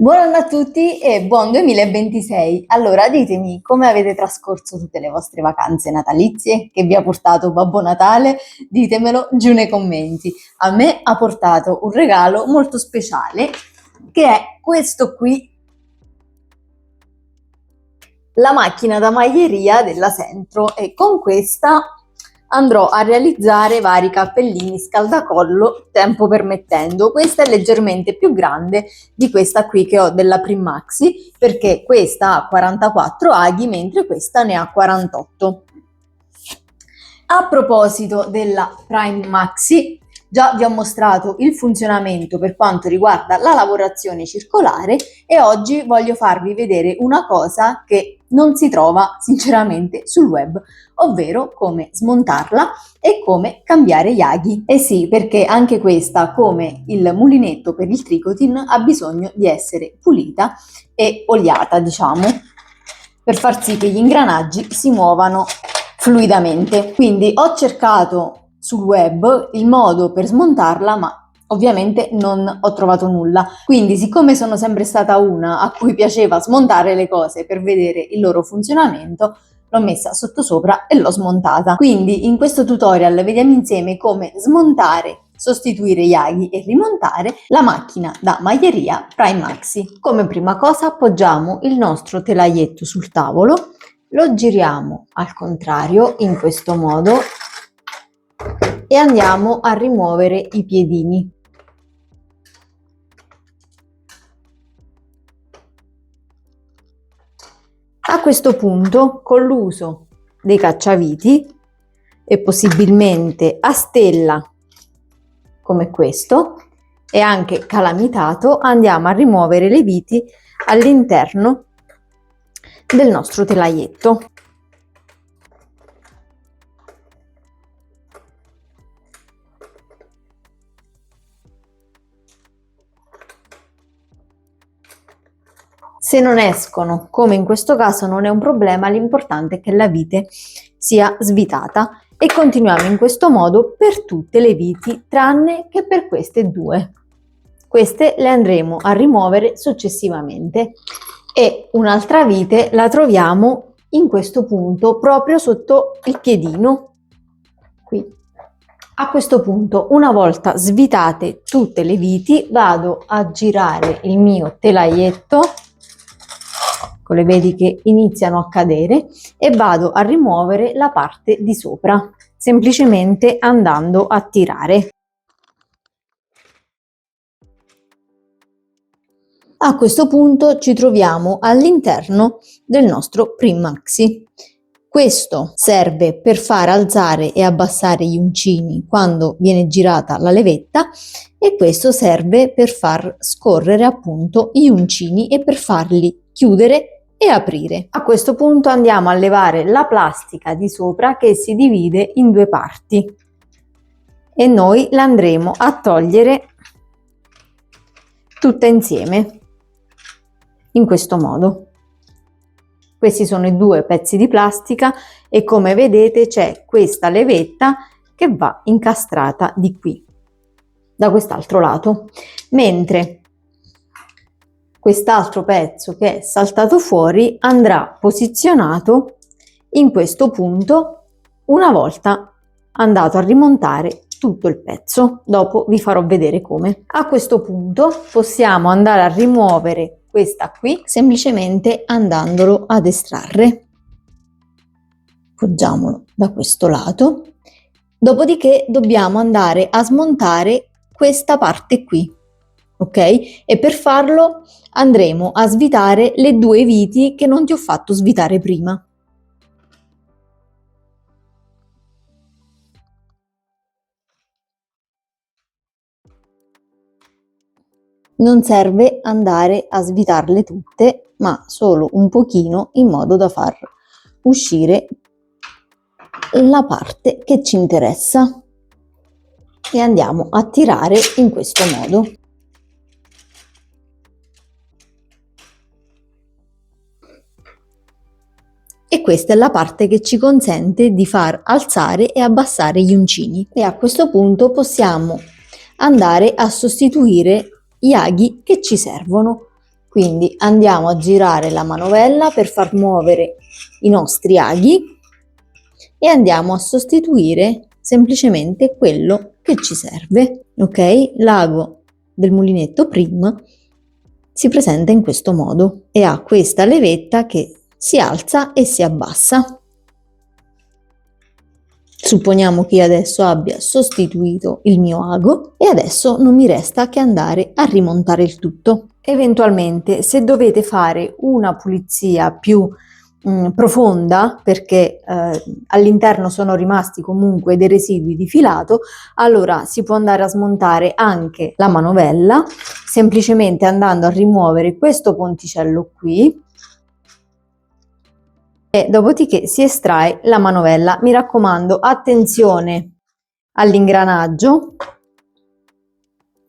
Buongiorno a tutti e buon 2026. Allora, ditemi come avete trascorso tutte le vostre vacanze natalizie, che vi ha portato Babbo Natale? Ditemelo giù nei commenti. A me ha portato un regalo molto speciale, che è questo qui, la macchina da maglieria della Sentro, e con questa andrò a realizzare vari cappellini scaldacollo, tempo permettendo. Questa è leggermente più grande di questa qui che ho della Primaxi, perché questa ha 44 aghi mentre questa ne ha 48. A proposito della Prime Maxi, già vi ho mostrato il funzionamento per quanto riguarda la lavorazione circolare e oggi voglio farvi vedere una cosa che non si trova sinceramente sul web, ovvero come smontarla e come cambiare gli aghi. E sì, perché anche questa, come il mulinetto per il tricotin, ha bisogno di essere pulita e oliata, diciamo, per far sì che gli ingranaggi si muovano fluidamente. Quindi ho cercato sul web il modo per smontarla, ma ovviamente non ho trovato nulla. Quindi, siccome sono sempre stata una a cui piaceva smontare le cose per vedere il loro funzionamento, l'ho messa sottosopra e l'ho smontata. Quindi in questo tutorial vediamo insieme come smontare, sostituire gli aghi e rimontare la macchina da maglieria Prime Maxi. Come prima cosa appoggiamo il nostro telaietto sul tavolo, lo giriamo al contrario in questo modo e andiamo a rimuovere i piedini. A questo punto, con l'uso dei cacciaviti e possibilmente a stella come questo e anche calamitato, andiamo a rimuovere le viti all'interno del nostro telaietto. Se non escono, come in questo caso, non è un problema, l'importante è che la vite sia svitata e continuiamo in questo modo per tutte le viti tranne che per queste due. Queste le andremo a rimuovere successivamente e un'altra vite la troviamo in questo punto proprio sotto il piedino qui. A questo punto, una volta svitate tutte le viti, vado a girare il mio telaietto, le vedi che iniziano a cadere, e vado a rimuovere la parte di sopra semplicemente andando a tirare. A questo punto ci troviamo all'interno del nostro Prime Maxi. Questo serve per far alzare e abbassare gli uncini quando viene girata la levetta e questo serve per far scorrere appunto gli uncini e per farli chiudere e aprire. A questo punto andiamo a levare la plastica di sopra che si divide in due parti e noi la andremo a togliere tutta insieme in questo modo. Questi sono i due pezzi di plastica e come vedete c'è questa levetta che va incastrata di qui, da quest'altro lato, mentre quest'altro pezzo che è saltato fuori andrà posizionato in questo punto una volta andato a rimontare tutto il pezzo. Dopo vi farò vedere come. A questo punto possiamo andare a rimuovere questa qui semplicemente andandolo ad estrarre. Appoggiamolo da questo lato, dopodiché dobbiamo andare a smontare questa parte qui, ok? E per farlo andremo a svitare le due viti che non ti ho fatto svitare prima. Non serve andare a svitarle tutte, ma solo un pochino in modo da far uscire la parte che ci interessa e andiamo a tirare in questo modo. E questa è la parte che ci consente di far alzare e abbassare gli uncini e a questo punto possiamo andare a sostituire gli aghi che ci servono. Quindi andiamo a girare la manovella per far muovere i nostri aghi e andiamo a sostituire semplicemente quello che ci serve. Ok? L'ago del mulinetto Prim si presenta in questo modo e ha questa levetta che si alza e si abbassa. Supponiamo che io adesso abbia sostituito il mio ago e adesso non mi resta che andare a rimontare il tutto. Eventualmente, se dovete fare una pulizia più profonda, perché all'interno sono rimasti comunque dei residui di filato, allora si può andare a smontare anche la manovella, semplicemente andando a rimuovere questo ponticello qui, e dopodiché si estrae la manovella. Mi raccomando, attenzione all'ingranaggio,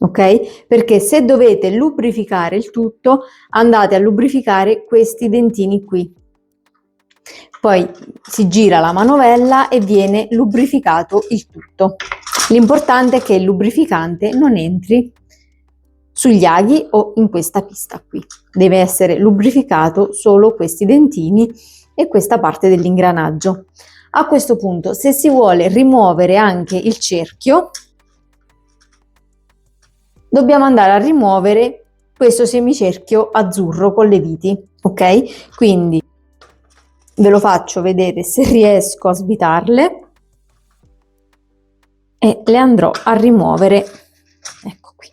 ok? Perché se dovete lubrificare il tutto, andate a lubrificare questi dentini qui. Poi si gira la manovella e viene lubrificato il tutto. L'importante è che il lubrificante non entri sugli aghi o in questa pista qui. Deve essere lubrificato solo questi dentini e questa parte dell'ingranaggio. A questo punto, se si vuole rimuovere anche il cerchio, dobbiamo andare a rimuovere questo semicerchio azzurro con le viti, ok? Quindi ve lo faccio vedere se riesco a svitarle e le andrò a rimuovere, ecco qui,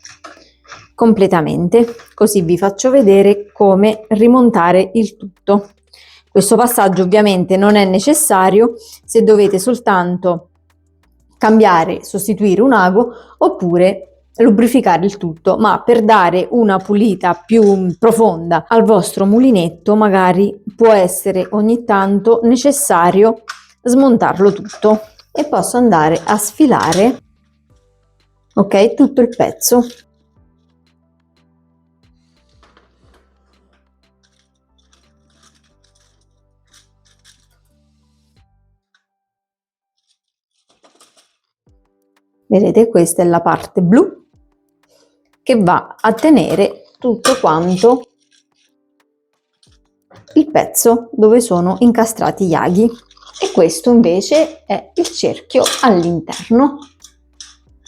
completamente, così vi faccio vedere come rimontare il tutto. Questo passaggio ovviamente non è necessario se dovete soltanto cambiare, sostituire un ago oppure lubrificare il tutto, ma per dare una pulita più profonda al vostro mulinetto magari può essere ogni tanto necessario smontarlo tutto e posso andare a sfilare, ok, tutto il pezzo. Vedete, questa è la parte blu che va a tenere tutto quanto il pezzo dove sono incastrati gli aghi e questo invece è il cerchio all'interno.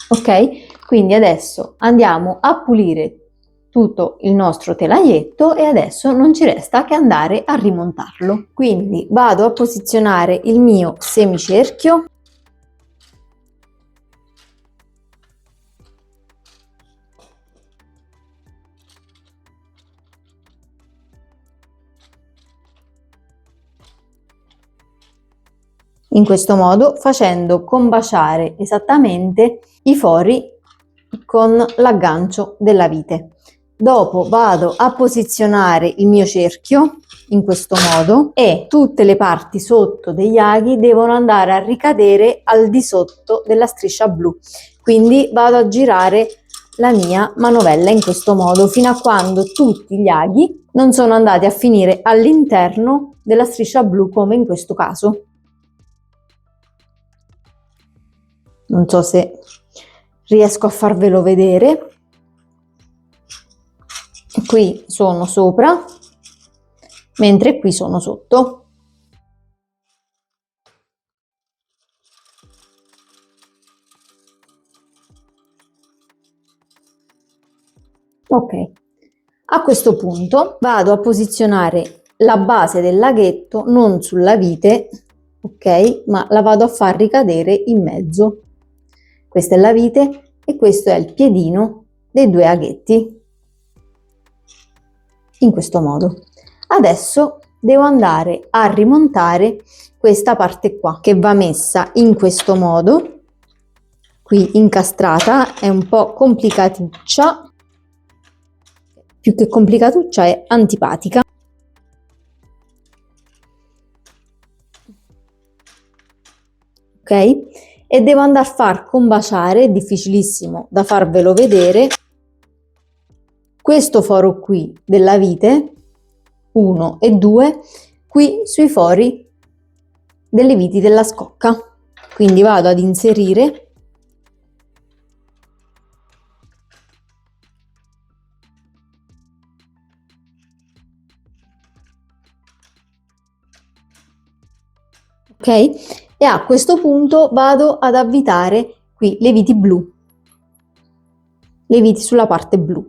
Ok? Quindi adesso andiamo a pulire tutto il nostro telaglietto e adesso non ci resta che andare a rimontarlo. Quindi vado a posizionare il mio semicerchio . In questo modo, facendo combaciare esattamente i fori con l'aggancio della vite. Dopo vado a posizionare il mio cerchio in questo modo e tutte le parti sotto degli aghi devono andare a ricadere al di sotto della striscia blu. Quindi vado a girare la mia manovella in questo modo fino a quando tutti gli aghi non sono andati a finire all'interno della striscia blu, come in questo caso. Non so se riesco a farvelo vedere. Qui sono sopra, mentre qui sono sotto. Ok, a questo punto vado a posizionare la base del laghetto non sulla vite, ok, ma la vado a far ricadere in mezzo. Questa è la vite e questo è il piedino dei due aghetti, in questo modo. Adesso devo andare a rimontare questa parte qua, che va messa in questo modo, qui incastrata, è un po' complicatuccia, più che complicatuccia è antipatica. Ok? E devo andare a far combaciare, è difficilissimo da farvelo vedere, questo foro qui della vite, 1 e 2, qui sui fori delle viti della scocca. Quindi vado ad inserire ok? E a questo punto vado ad avvitare qui le viti blu, le viti sulla parte blu.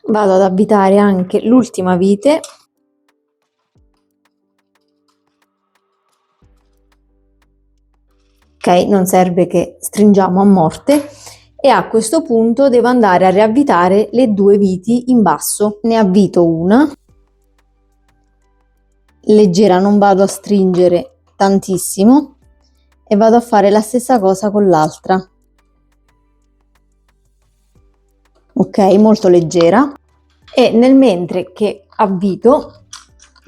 Vado ad avvitare anche l'ultima vite. Ok, non serve che stringiamo a morte. E a questo punto devo andare a riavvitare le due viti in basso. Ne avvito una, leggera, non vado a stringere tantissimo, e vado a fare la stessa cosa con l'altra. Ok, molto leggera. E nel mentre che avvito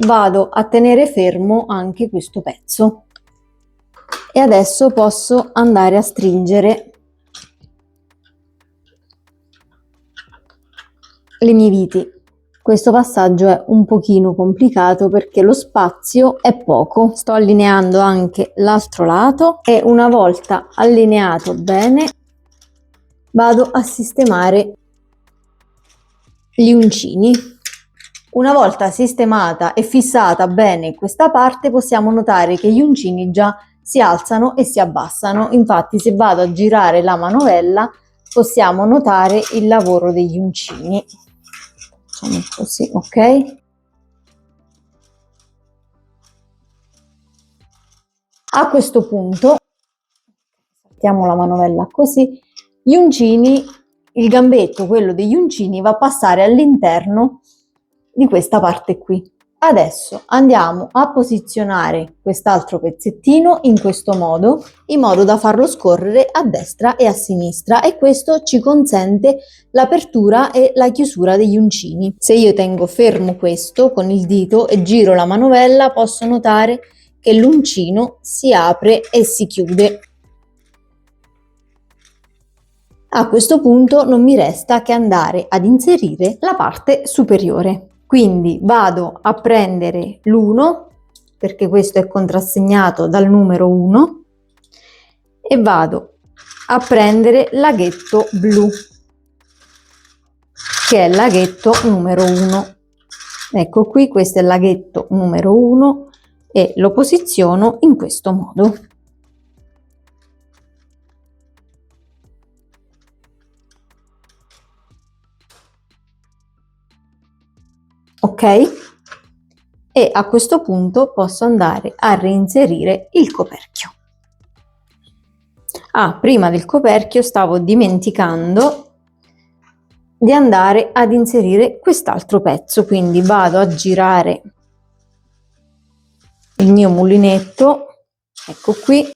vado a tenere fermo anche questo pezzo. E adesso posso andare a stringere le mie viti. Questo passaggio è un pochino complicato perché lo spazio è poco. Sto allineando anche l'altro lato e una volta allineato bene vado a sistemare gli uncini. Una volta sistemata e fissata bene questa parte, possiamo notare che gli uncini già si alzano e si abbassano. Infatti, se vado a girare la manovella possiamo notare il lavoro degli uncini. Facciamo così, ok? A questo punto mettiamo la manovella così, gli uncini, il gambetto, quello degli uncini, va a passare all'interno di questa parte qui. Adesso andiamo a posizionare quest'altro pezzettino in questo modo, in modo da farlo scorrere a destra e a sinistra, e questo ci consente l'apertura e la chiusura degli uncini. Se io tengo fermo questo con il dito e giro la manovella, posso notare che l'uncino si apre e si chiude. A questo punto non mi resta che andare ad inserire la parte superiore. Quindi vado a prendere l'1, perché questo è contrassegnato dal numero 1, e vado a prendere laghetto blu, che è laghetto numero 1. Ecco qui, questo è il laghetto numero 1 e lo posiziono in questo modo. Ok? E a questo punto posso andare a reinserire il coperchio. Prima del coperchio stavo dimenticando di andare ad inserire quest'altro pezzo, quindi vado a girare il mio mulinetto, ecco qui,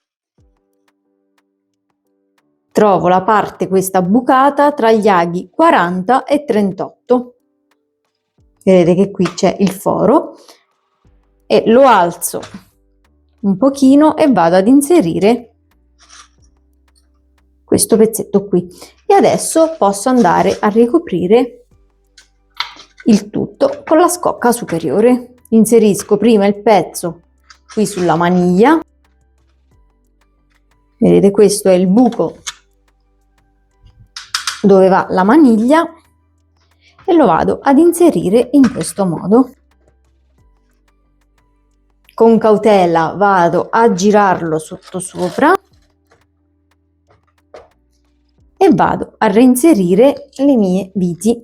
trovo la parte questa bucata tra gli aghi 40 e 38. Vedete che qui c'è il foro, e lo alzo un pochino e vado ad inserire questo pezzetto qui. E adesso posso andare a ricoprire il tutto con la scocca superiore. Inserisco prima il pezzo qui sulla maniglia, vedete questo è il buco dove va la maniglia, e lo vado ad inserire in questo modo. Con cautela vado a girarlo sotto sopra e vado a reinserire le mie viti,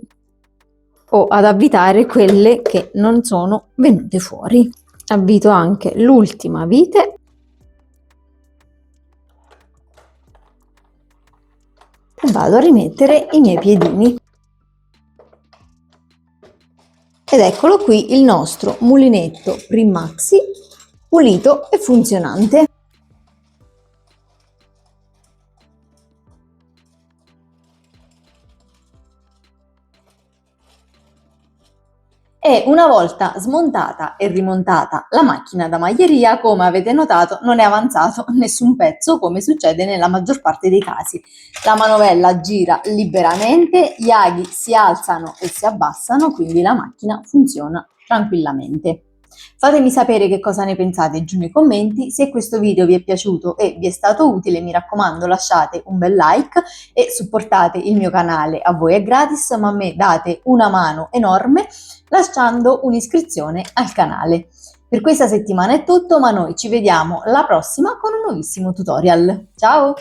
o ad avvitare quelle che non sono venute fuori. Avvito anche l'ultima vite e vado a rimettere i miei piedini. Ed eccolo qui il nostro mulinetto Print Maxi pulito e funzionante. E una volta smontata e rimontata la macchina da maglieria, come avete notato, non è avanzato nessun pezzo, come succede nella maggior parte dei casi. La manovella gira liberamente, gli aghi si alzano e si abbassano, quindi la macchina funziona tranquillamente. Fatemi sapere che cosa ne pensate giù nei commenti, se questo video vi è piaciuto e vi è stato utile mi raccomando lasciate un bel like e supportate il mio canale, a voi è gratis ma a me date una mano enorme lasciando un'iscrizione al canale. Per questa settimana è tutto, ma noi ci vediamo alla prossima con un nuovissimo tutorial. Ciao!